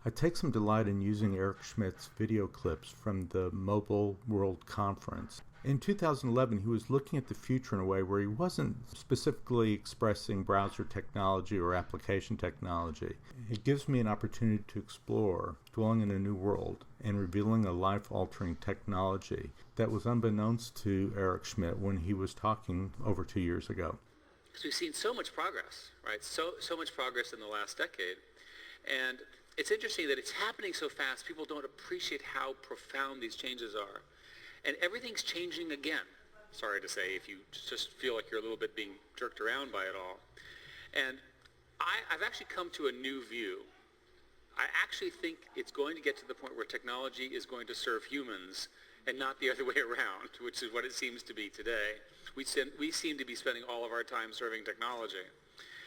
I take some delight in using Eric Schmidt's video clips from the Mobile World Conference. In 2011, he was looking at the future in a way where he wasn't specifically expressing browser technology or application technology. It gives me an opportunity to explore dwelling in a new world and revealing a life-altering technology that was unbeknownst to Eric Schmidt when he was talking over 2 years ago. Because we've seen so much progress, right? So much progress in the last decade. And it's interesting that it's happening so fast, people don't appreciate how profound these changes are. And everything's changing again. Sorry to say, if you just feel like you're a little bit being jerked around by it all. And I've actually come to a new view. I actually think it's going to get to the point where technology is going to serve humans and not the other way around, which is what it seems to be today. We seem to be spending all of our time serving technology.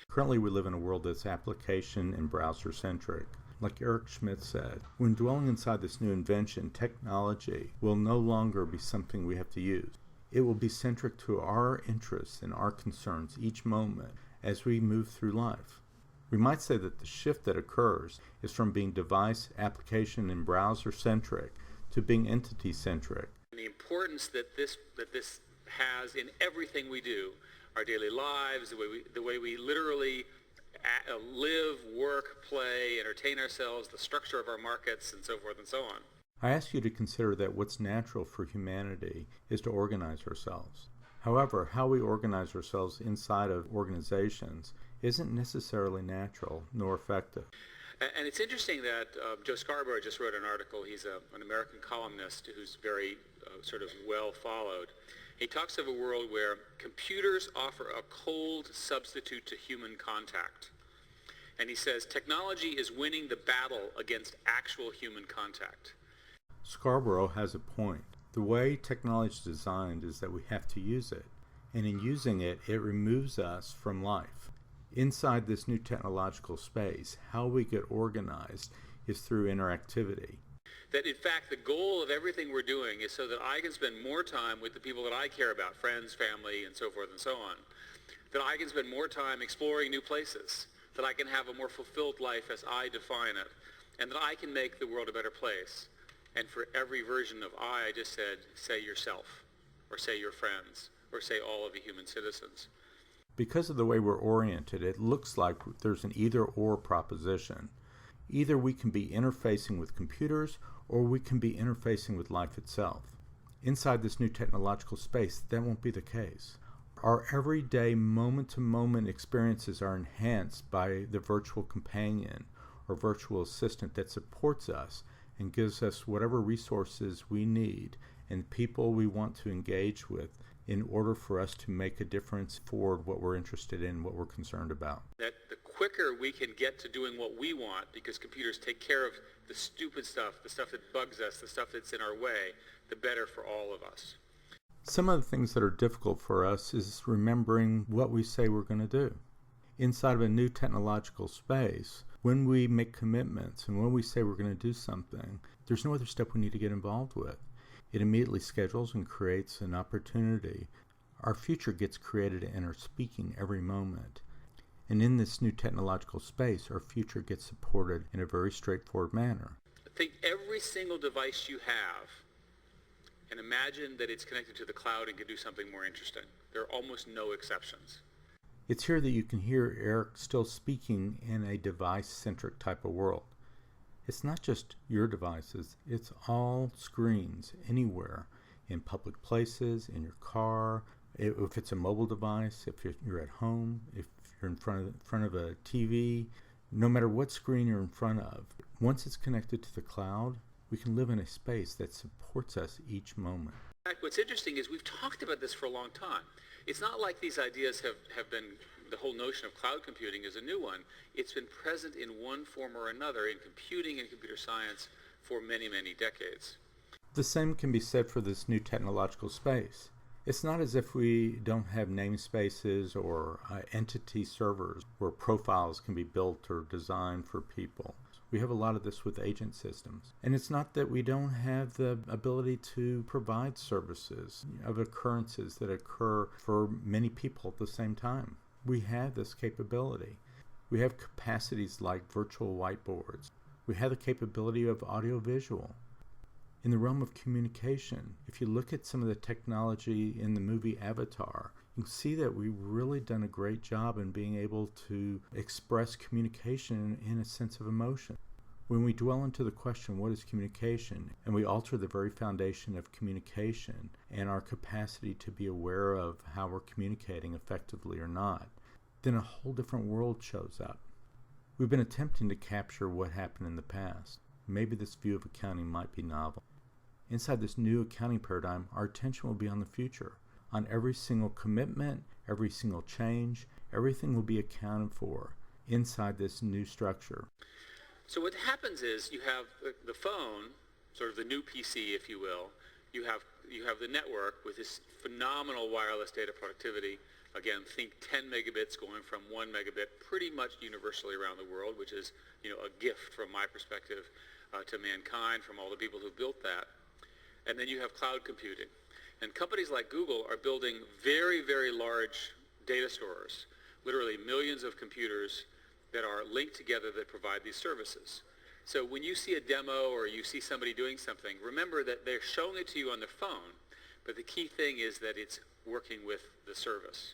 Currently, we live in a world that's application and browser-centric. Like Eric Schmidt said, when dwelling inside this new invention, technology will no longer be something we have to use. It will be centric to our interests and our concerns each moment as we move through life. We might say that the shift that occurs is from being device, application, and browser-centric to being entity-centric. The importance that this has in everything we do, our daily lives, the way we literally live, work, play, entertain ourselves, the structure of our markets, and so forth and so on. I ask you to consider that what's natural for humanity is to organize ourselves. However, how we organize ourselves inside of organizations isn't necessarily natural nor effective. And it's interesting that Joe Scarborough just wrote an article. He's an American columnist who's very sort of well followed. He talks of a world where computers offer a cold substitute to human contact. And he says technology is winning the battle against actual human contact. Scarborough has a point. The way technology is designed is that we have to use it. And in using it, it removes us from life. Inside this new technological space, how we get organized is through interactivity. That in fact the goal of everything we're doing is so that I can spend more time with the people that I care about, friends, family, and so forth and so on. That I can spend more time exploring new places. That I can have a more fulfilled life as I define it. And that I can make the world a better place. And for every version of I just said, say yourself, or say your friends, or say all of the human citizens. Because of the way we're oriented, it looks like there's an either-or proposition. Either we can be interfacing with computers, or we can be interfacing with life itself. Inside this new technological space, that won't be the case. Our everyday moment-to-moment experiences are enhanced by the virtual companion or virtual assistant that supports us and gives us whatever resources we need and people we want to engage with in order for us to make a difference for what we're interested in, what we're concerned about. That the quicker we can get to doing what we want, because computers take care of the stupid stuff, the stuff that bugs us, the stuff that's in our way, the better for all of us. Some of the things that are difficult for us is remembering what we say we're going to do. Inside of a new technological space, when we make commitments and when we say we're going to do something, there's no other step we need to get involved with. It immediately schedules and creates an opportunity. Our future gets created and are speaking every moment. And in this new technological space, our future gets supported in a very straightforward manner. Think every single device you have and imagine that it's connected to the cloud and can do something more interesting. There are almost no exceptions. It's here that you can hear Eric still speaking in a device-centric type of world. It's not just your devices, it's all screens anywhere, in public places, in your car, if it's a mobile device, if you're at home, if you're in front of a TV, no matter what screen you're in front of. Once it's connected to the cloud, we can live in a space that supports us each moment. In fact, what's interesting is we've talked about this for a long time. It's not like these ideas have been, the whole notion of cloud computing is a new one. It's been present in one form or another in computing and computer science for many, many decades. The same can be said for this new technological space. It's not as if we don't have namespaces or entity servers where profiles can be built or designed for people. We have a lot of this with agent systems. And it's not that we don't have the ability to provide services of occurrences that occur for many people at the same time. We have this capability. We have capacities like virtual whiteboards. We have the capability of audiovisual. In the realm of communication, if you look at some of the technology in the movie Avatar, you can see that we've really done a great job in being able to express communication in a sense of emotion. When we dwell into the question, what is communication, and we alter the very foundation of communication and our capacity to be aware of how we're communicating effectively or not, then a whole different world shows up. We've been attempting to capture what happened in the past. Maybe this view of accounting might be novel. Inside this new accounting paradigm, our attention will be on the future, on every single commitment, every single change. Everything will be accounted for inside this new structure. So what happens is you have the phone, sort of the new PC, if you will. You have the network with this phenomenal wireless data productivity. Again, think 10 megabits going from 1 megabit pretty much universally around the world, which is, a gift from my perspective to mankind, from all the people who built that. And then you have cloud computing. And companies like Google are building very, very large data stores, literally millions of computers that are linked together that provide these services. So when you see a demo or you see somebody doing something, remember that they're showing it to you on their phone, but the key thing is that it's working with the service.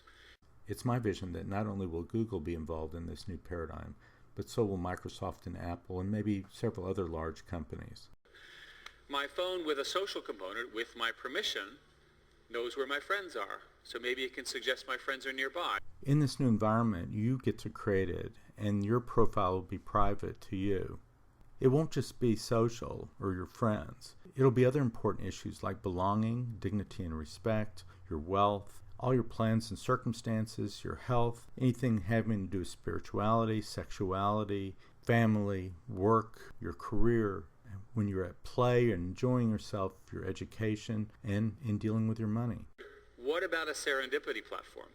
It's my vision that not only will Google be involved in this new paradigm, but so will Microsoft and Apple and maybe several other large companies. My phone with a social component, with my permission, knows where my friends are. So maybe it can suggest my friends are nearby. In this new environment, you get to create it, and your profile will be private to you. It won't just be social or your friends. It'll be other important issues like belonging, dignity and respect, your wealth, all your plans and circumstances, your health, anything having to do with spirituality, sexuality, family, work, your career, when you're at play and enjoying yourself, your education, and in dealing with your money. What about a serendipity platform?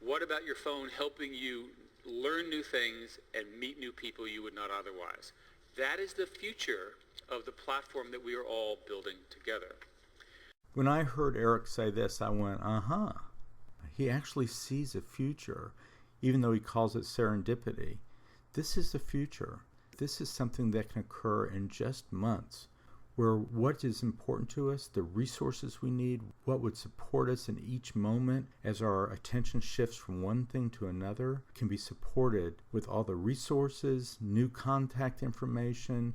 What about your phone helping you learn new things and meet new people you would not otherwise? That is the future of the platform that we are all building together. When I heard Eric say this, I went, He actually sees a future, even though he calls it serendipity. This is the future. This is something that can occur in just months, where what is important to us, the resources we need, what would support us in each moment as our attention shifts from one thing to another, can be supported with all the resources, new contact information,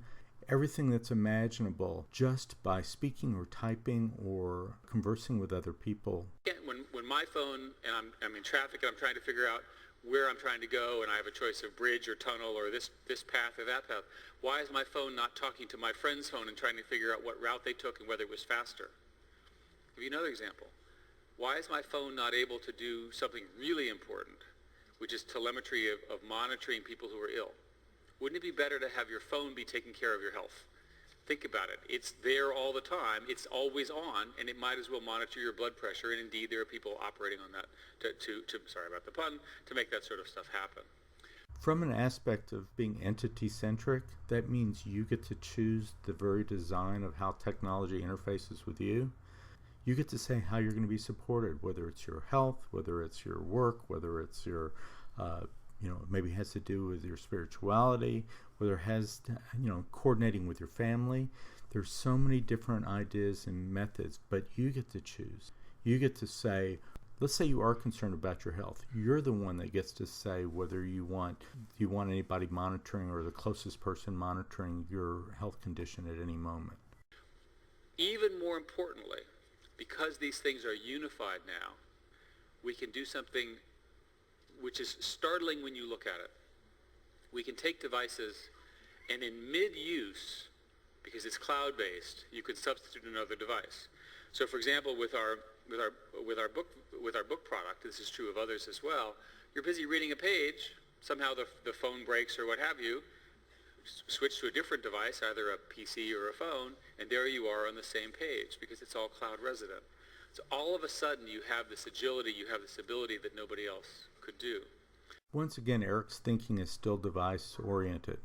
everything that's imaginable just by speaking or typing or conversing with other people. When my phone, and I'm in traffic and I'm trying to figure out where I'm trying to go, and I have a choice of bridge or tunnel or this path or that path, why is my phone not talking to my friend's phone and trying to figure out what route they took and whether it was faster? I'll give you another example. Why is my phone not able to do something really important, which is telemetry of monitoring people who are ill? Wouldn't it be better to have your phone be taking care of your health? Think about it. It's there all the time. It's always on, and it might as well monitor your blood pressure. And indeed, there are people operating on that sorry about the pun, to make that sort of stuff happen. From an aspect of being entity-centric, that means you get to choose the very design of how technology interfaces with you. You get to say how you're going to be supported, whether it's your health, whether it's your work, whether it's your maybe it has to do with your spirituality, whether it has to, coordinating with your family. There's so many different ideas and methods, but you get to choose. You get to say, let's say you are concerned about your health. You're the one that gets to say whether you want anybody monitoring or the closest person monitoring your health condition at any moment. Even more importantly, because these things are unified now, we can do something which is startling when you look at it. We can take devices and in mid-use, because it's cloud-based, you could substitute another device. So for example, with our book product, this is true of others as well, you're busy reading a page, somehow the phone breaks or what have you, switch to a different device, either a PC or a phone, and there you are on the same page because it's all cloud resident. So all of a sudden you have this agility, you have this ability that nobody else could do. Once again, Eric's thinking is still device-oriented.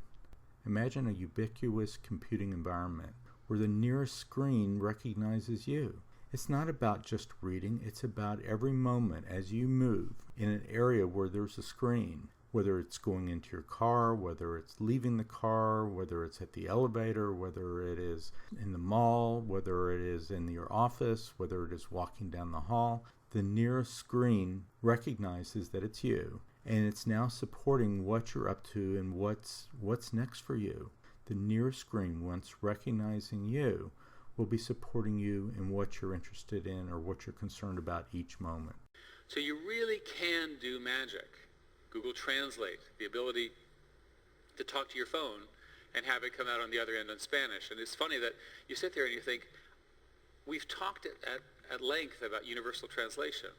Imagine a ubiquitous computing environment where the nearest screen recognizes you. It's not about just reading, it's about every moment as you move in an area where there's a screen, whether it's going into your car, whether it's leaving the car, whether it's at the elevator, whether it is in the mall, whether it is in your office, whether it is walking down the hall. The nearest screen recognizes that it's you, and it's now supporting what you're up to and what's next for you. The nearest screen, once recognizing you, will be supporting you in what you're interested in or what you're concerned about each moment. So you really can do magic. Google Translate, the ability to talk to your phone and have it come out on the other end in Spanish. And it's funny that you sit there and you think, we've talked at length about universal translation,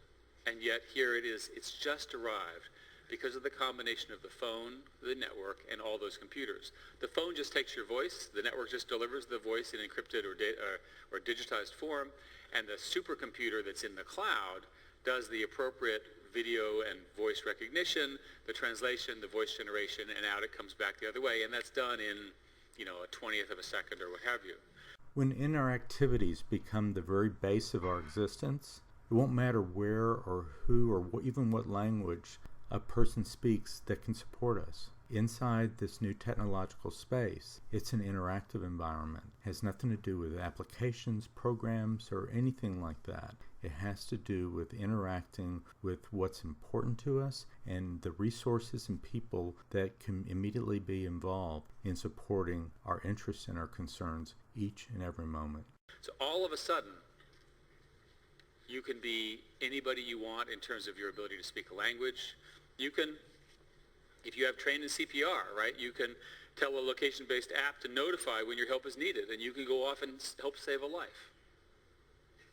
and yet here it is. It's just arrived because of the combination of the phone, the network, and all those computers. The phone just takes your voice, the network just delivers the voice in encrypted or digitized form, and the supercomputer that's in the cloud does the appropriate video and voice recognition, the translation, the voice generation, and out it comes back the other way, and that's done in, a 20th of a second or what have you. When interactivities become the very base of our existence, it won't matter where or who or even what language a person speaks that can support us. Inside this new technological space, it's an interactive environment. It has nothing to do with applications, programs, or anything like that. It has to do with interacting with what's important to us and the resources and people that can immediately be involved in supporting our interests and our concerns each and every moment. So all of a sudden, you can be anybody you want in terms of your ability to speak a language. You can, if you have trained in CPR, right, you can tell a location-based app to notify when your help is needed, and you can go off and help save a life.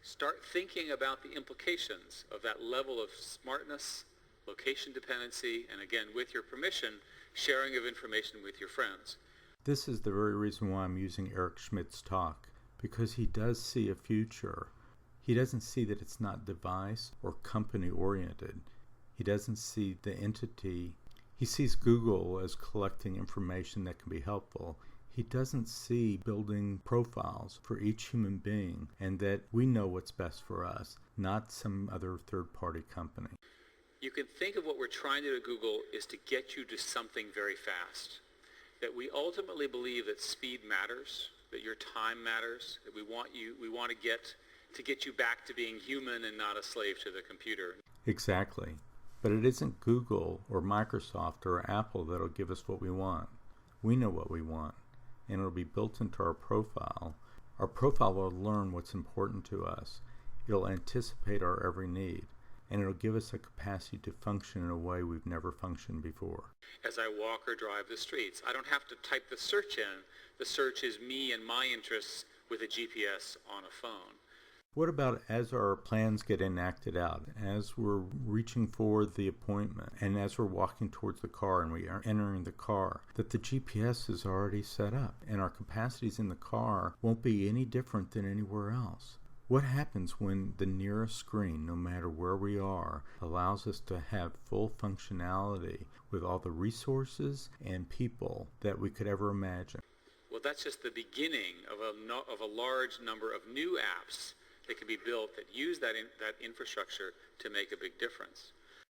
Start thinking about the implications of that level of smartness, location dependency, and again, with your permission, sharing of information with your friends. This is the very reason why I'm using Eric Schmidt's talk, because he does see a future. He doesn't see that it's not device or company oriented. He doesn't see the entity. He sees Google as collecting information that can be helpful. He doesn't see building profiles for each human being and that we know what's best for us, not some other third-party company. You can think of what we're trying to do at Google is to get you to something very fast. That we ultimately believe that speed matters, that your time matters, that we want to get you back to being human and not a slave to the computer. Exactly. But it isn't Google or Microsoft or Apple that'll give us what we want. We know what we want, and it'll be built into our profile. Our profile will learn what's important to us. It'll anticipate our every need, and it'll give us a capacity to function in a way we've never functioned before. As I walk or drive the streets, I don't have to type the search in. The search is me and my interests with a GPS on a phone. What about as our plans get enacted out, as we're reaching for the appointment, and as we're walking towards the car and we are entering the car, that the GPS is already set up, and our capacities in the car won't be any different than anywhere else? What happens when the nearest screen, no matter where we are, allows us to have full functionality with all the resources and people that we could ever imagine? Well, that's just the beginning of a large number of new apps that can be built that use that infrastructure to make a big difference.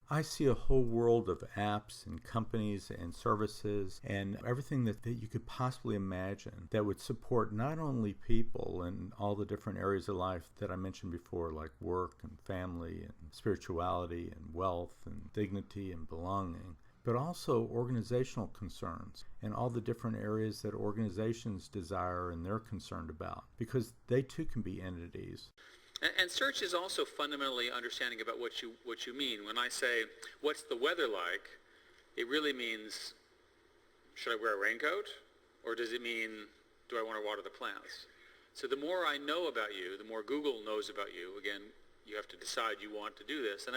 I see a whole world of apps and companies and services and everything that you could possibly imagine that would support not only people in all the different areas of life that I mentioned before, like work and family and spirituality and wealth and dignity and belonging, but also organizational concerns and all the different areas that organizations desire and they're concerned about, because they too can be entities. And search is also fundamentally understanding about what you mean. When I say, what's the weather like, it really means, should I wear a raincoat? Or does it mean, do I want to water the plants? So the more I know about you, the more Google knows about you. Again, you have to decide you want to do this. And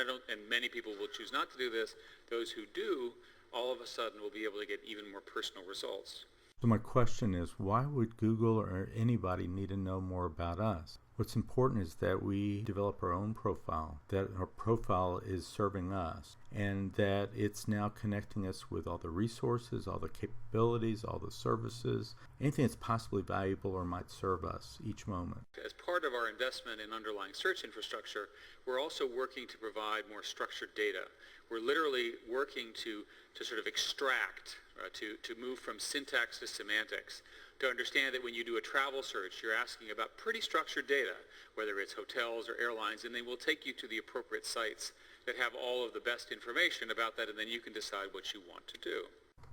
many people will choose not to do this. Those who do, all of a sudden will be able to get even more personal results. So my question is, why would Google or anybody need to know more about us? What's important is that we develop our own profile, that our profile is serving us, and that it's now connecting us with all the resources, all the capabilities, all the services, anything that's possibly valuable or might serve us each moment. As part of our investment in underlying search infrastructure, we're also working to provide more structured data. We're literally working to sort of extract, to move from syntax to semantics, to understand that when you do a travel search, you're asking about pretty structured data, whether it's hotels or airlines, and they will take you to the appropriate sites that have all of the best information about that, and then you can decide what you want to do.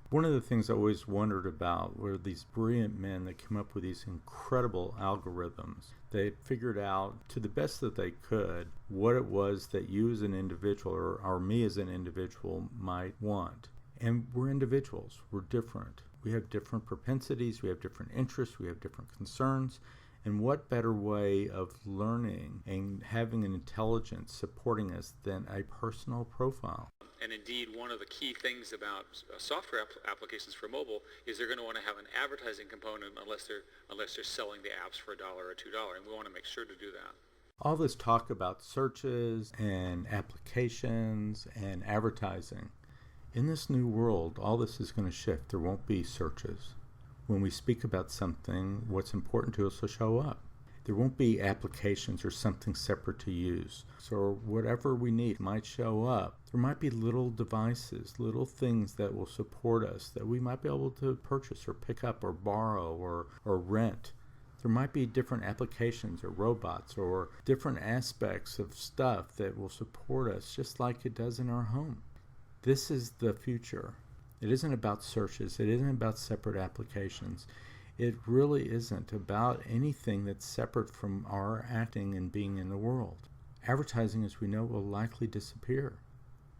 One of the things I always wondered about were these brilliant men that came up with these incredible algorithms. They figured out to the best that they could what it was that you as an individual or me as an individual might want. And we're individuals. We're different. We have different propensities. We have different interests. We have different concerns. And what better way of learning and having an intelligence supporting us than a personal profile? And indeed, one of the key things about software applications for mobile is they're going to want to have an advertising component unless they're selling the apps for $1 or $2, and we want to make sure to do that. All this talk about searches and applications and advertising. In this new world, all this is going to shift. There won't be searches. When we speak about something, what's important to us will show up. There won't be applications or something separate to use. So whatever we need might show up. There might be little devices, little things that will support us that we might be able to purchase or pick up or borrow or rent. There might be different applications or robots or different aspects of stuff that will support us just like it does in our home. This is the future. It isn't about searches. It isn't about separate applications. It really isn't about anything that's separate from our acting and being in the world. Advertising, as we know, will likely disappear.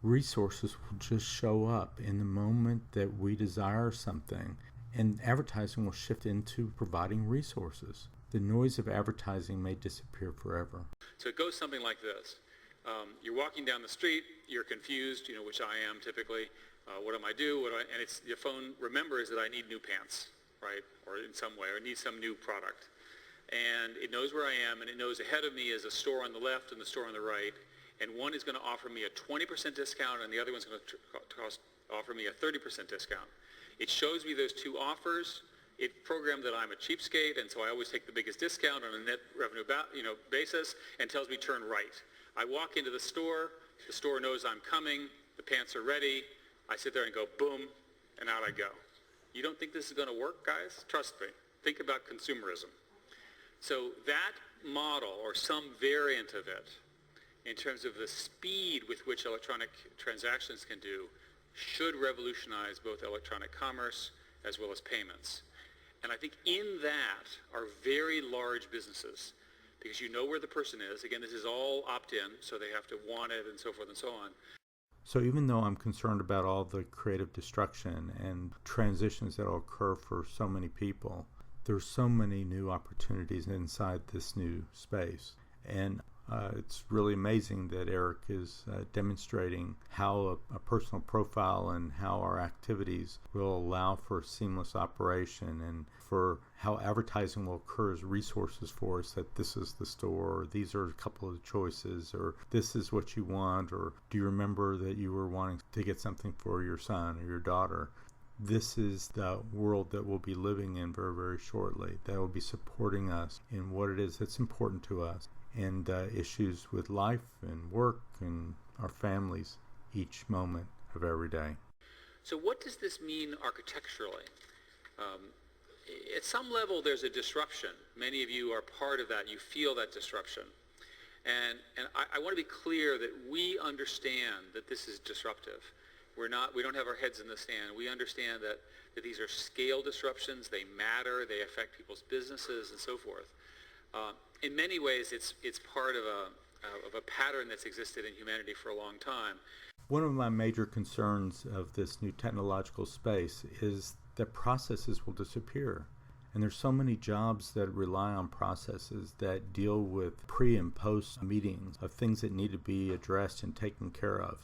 Resources will just show up in the moment that we desire something, and advertising will shift into providing resources. The noise of advertising may disappear forever. So it goes something like this. You're walking down the street, you're confused, which I am typically. What do I do? And it's your phone remembers that I need new pants, right? Or in some way, or need some new product. And it knows where I am, and it knows ahead of me is a store on the left and the store on the right. And one is going to offer me a 20% discount, and the other one's going to offer me a 30% discount. It shows me those two offers. It programmed that I'm a cheapskate, and so I always take the biggest discount on a net revenue basis, and tells me turn right. I walk into the store knows I'm coming, the pants are ready, I sit there and go boom, and out I go. You don't think this is going to work, guys? Trust me. Think about consumerism. So that model, or some variant of it, in terms of the speed with which electronic transactions can do, should revolutionize both electronic commerce as well as payments. And I think in that are very large businesses, because you know where the person is. Again, this is all opt-in, so they have to want it and so forth and so on. So even though I'm concerned about all the creative destruction and transitions that will occur for so many people, there's so many new opportunities inside this new space. And it's really amazing that Eric is demonstrating how a personal profile and how our activities will allow for seamless operation, and for how advertising will occur as resources for us, that this is the store, or these are a couple of choices, or this is what you want, or do you remember that you were wanting to get something for your son or your daughter? This is the world that we'll be living in very, very shortly, that will be supporting us in what it is that's important to us, and issues with life and work and our families each moment of every day. So what does this mean architecturally? At some level, there's a disruption. Many of you are part of that. You feel that disruption. And I want to be clear that we understand that this is disruptive. We don't have our heads in the sand. We understand that these are scale disruptions. They matter. They affect people's businesses and so forth. In many ways, it's part of a pattern that's existed in humanity for a long time. One of my major concerns of this new technological space is that processes will disappear. And there's so many jobs that rely on processes that deal with pre and post meetings of things that need to be addressed and taken care of.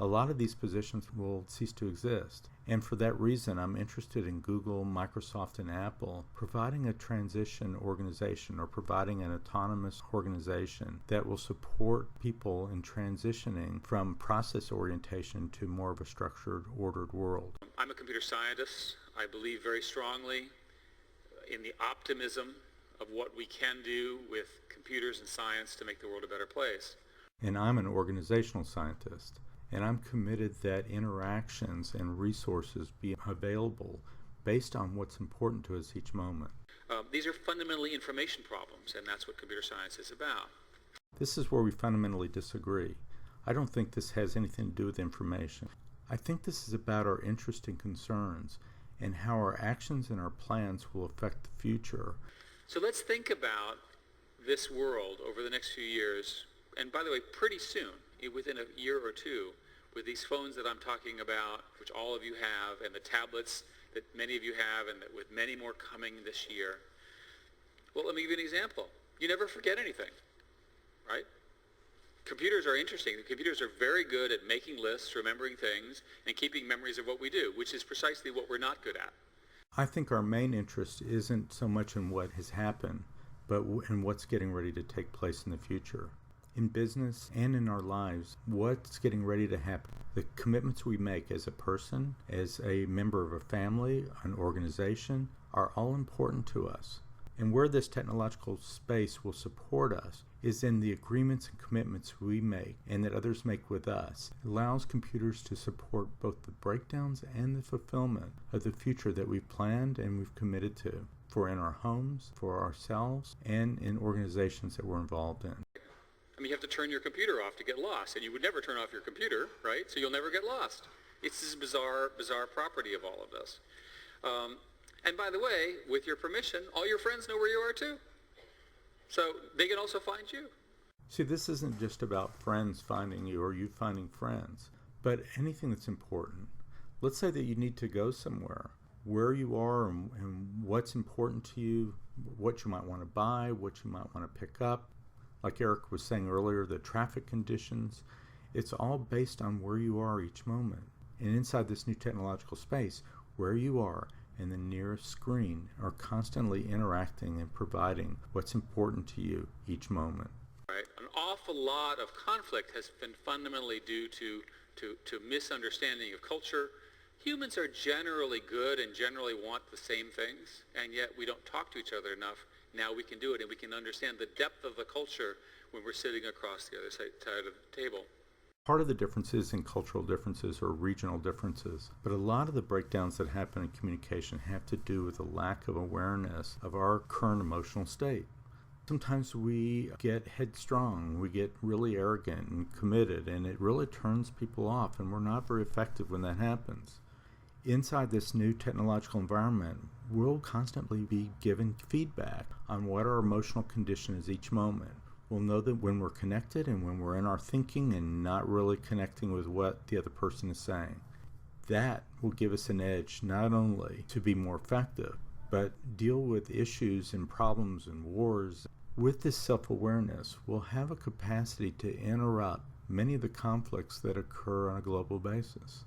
a lot of these positions will cease to exist. And for that reason, I'm interested in Google, Microsoft, and Apple providing a transition organization or providing an autonomous organization that will support people in transitioning from process orientation to more of a structured, ordered world. I'm a computer scientist. I believe very strongly in the optimism of what we can do with computers and science to make the world a better place. And I'm an organizational scientist, and I'm committed that interactions and resources be available based on what's important to us each moment. These are fundamentally information problems, and that's what computer science is about. This is where we fundamentally disagree. I don't think this has anything to do with information. I think this is about our interests and concerns and how our actions and our plans will affect the future. So let's think about this world over the next few years. And by the way, pretty soon, within a year or two, with these phones that I'm talking about, which all of you have, and the tablets that many of you have, and that with many more coming this year. Well, let me give you an example. You never forget anything, right? Computers are interesting. The computers are very good at making lists, remembering things, and keeping memories of what we do, which is precisely what we're not good at. I think our main interest isn't so much in what has happened, but in what's getting ready to take place in the future. In business and in our lives, what's getting ready to happen, the commitments we make as a person, as a member of a family, an organization, are all important to us. And where this technological space will support us is in the agreements and commitments we make and that others make with us. It allows computers to support both the breakdowns and the fulfillment of the future that we've planned and we've committed to, for in our homes, for ourselves, and in organizations that we're involved in. I mean, you have to turn your computer off to get lost, and you would never turn off your computer, right? So you'll never get lost. It's this bizarre property of all of this. And by the way, with your permission, all your friends know where you are too. So they can also find you. See, this isn't just about friends finding you or you finding friends, but anything that's important. Let's say that you need to go somewhere, where you are and what's important to you, what you might want to buy, what you might want to pick up. Like Eric was saying earlier, the traffic conditions, it's all based on where you are each moment. And inside this new technological space, where you are and the nearest screen are constantly interacting and providing what's important to you each moment. Right. An awful lot of conflict has been fundamentally due to misunderstanding of culture. Humans are generally good and generally want the same things, and yet we don't talk to each other enough. Now we can do it, and we can understand the depth of the culture when we're sitting across the other side of the table. Part of the differences in cultural differences or regional differences, but a lot of the breakdowns that happen in communication have to do with a lack of awareness of our current emotional state. Sometimes we get headstrong, we get really arrogant and committed, and it really turns people off, and we're not very effective when that happens. Inside this new technological environment, we'll constantly be given feedback on what our emotional condition is each moment. We'll know that when we're connected and when we're in our thinking and not really connecting with what the other person is saying. That will give us an edge not only to be more effective, but deal with issues and problems and wars. With this self-awareness, we'll have a capacity to interrupt many of the conflicts that occur on a global basis.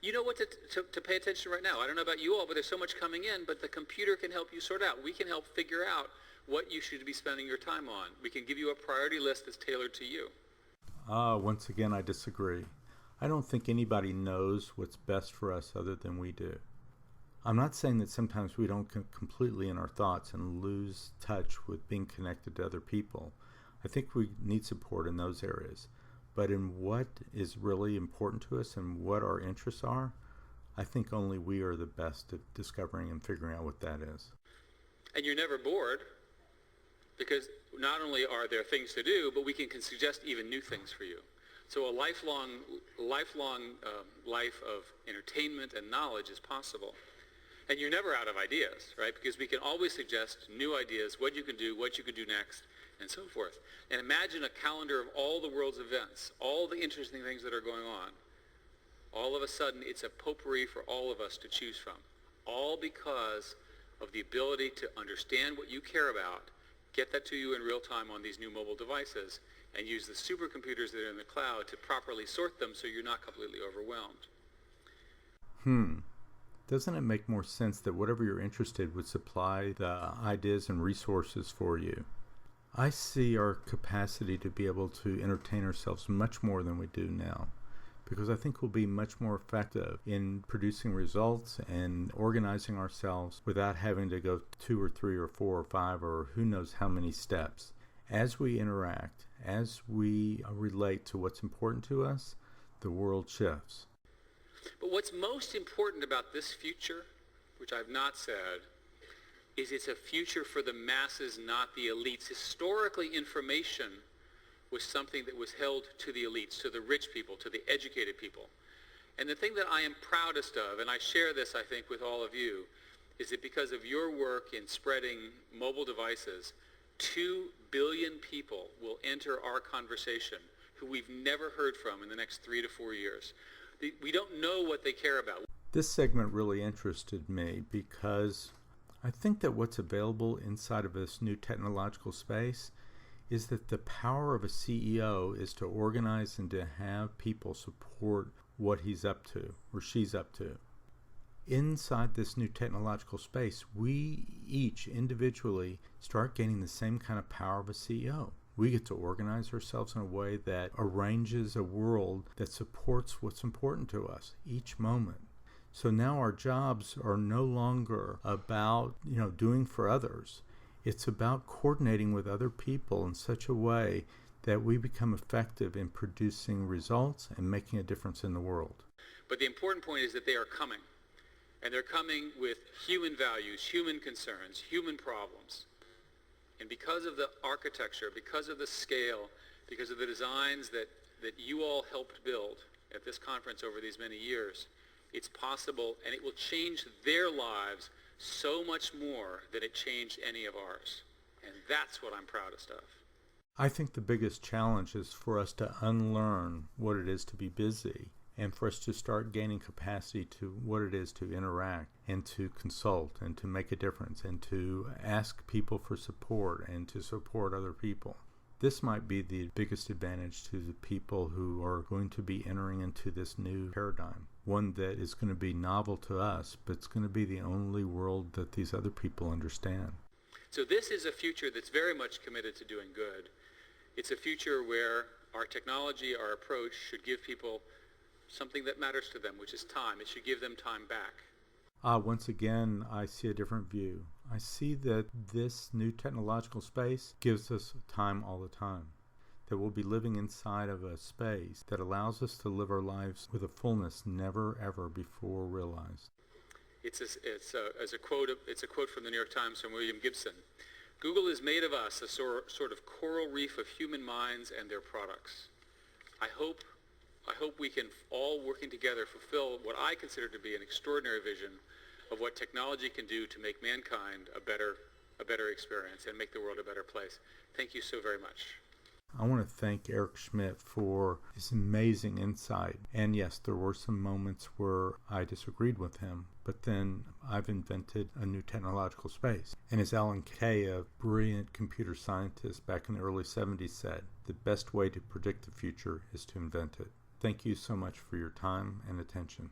You know what to pay attention to right now. I don't know about you all, but there's so much coming in, but the computer can help you sort out. We can help figure out what you should be spending your time on. We can give you a priority list that's tailored to you. Once again, I disagree. I don't think anybody knows what's best for us other than we do. I'm not saying that sometimes we don't completely in our thoughts and lose touch with being connected to other people. I think we need support in those areas. But in what is really important to us and what our interests are, I think only we are the best at discovering and figuring out what that is. And you're never bored, because not only are there things to do, but we can suggest even new things for you. So a lifelong life of entertainment and knowledge is possible. And you're never out of ideas, right? Because we can always suggest new ideas, what you can do next, and so forth. And imagine a calendar of all the world's events, all the interesting things that are going on. All of a sudden, it's a potpourri for all of us to choose from. All because of the ability to understand what you care about, get that to you in real time on these new mobile devices, and use the supercomputers that are in the cloud to properly sort them so you're not completely overwhelmed. Doesn't it make more sense that whatever you're interested in would supply the ideas and resources for you? I see our capacity to be able to entertain ourselves much more than we do now, because I think we'll be much more effective in producing results and organizing ourselves without having to go 2 or 3 or 4 or 5 or who knows how many steps. As we interact, as we relate to what's important to us, the world shifts. But what's most important about this future, which I've not said, is it's a future for the masses, not the elites. Historically, information was something that was held to the elites, to the rich people, to the educated people. And the thing that I am proudest of, and I share this, I think, with all of you, is that because of your work in spreading mobile devices, 2 billion people will enter our conversation who we've never heard from in the next 3 to 4 years. We don't know what they care about. This segment really interested me because I think that what's available inside of this new technological space is that the power of a CEO is to organize and to have people support what he's up to or she's up to. Inside this new technological space, we each individually start gaining the same kind of power of a CEO. We get to organize ourselves in a way that arranges a world that supports what's important to us each moment. So now our jobs are no longer about, doing for others. It's about coordinating with other people in such a way that we become effective in producing results and making a difference in the world. But the important point is that they are coming. And they're coming with human values, human concerns, human problems. And because of the architecture, because of the scale, because of the designs that you all helped build at this conference over these many years, it's possible, and it will change their lives so much more than it changed any of ours. And that's what I'm proudest of. I think the biggest challenge is for us to unlearn what it is to be busy and for us to start gaining capacity to what it is to interact and to consult and to make a difference and to ask people for support and to support other people. This might be the biggest advantage to the people who are going to be entering into this new paradigm, one that is going to be novel to us, but it's going to be the only world that these other people understand. So this is a future that's very much committed to doing good. It's a future where our technology, our approach should give people something that matters to them, which is time. It should give them time back. Once again, I see a different view. I see that this new technological space gives us time all the time, that we'll be living inside of a space that allows us to live our lives with a fullness never ever before realized. It's a quote from the New York Times from William Gibson. Google has made of us a sort of coral reef of human minds and their products. I hope we can all, working together, fulfill what I consider to be an extraordinary vision of what technology can do to make mankind a better experience and make the world a better place. Thank you so very much. I want to thank Eric Schmidt for his amazing insight. And yes, there were some moments where I disagreed with him, but then I've invented a new technological space. And as Alan Kay, a brilliant computer scientist back in the early 70s said, the best way to predict the future is to invent it. Thank you so much for your time and attention.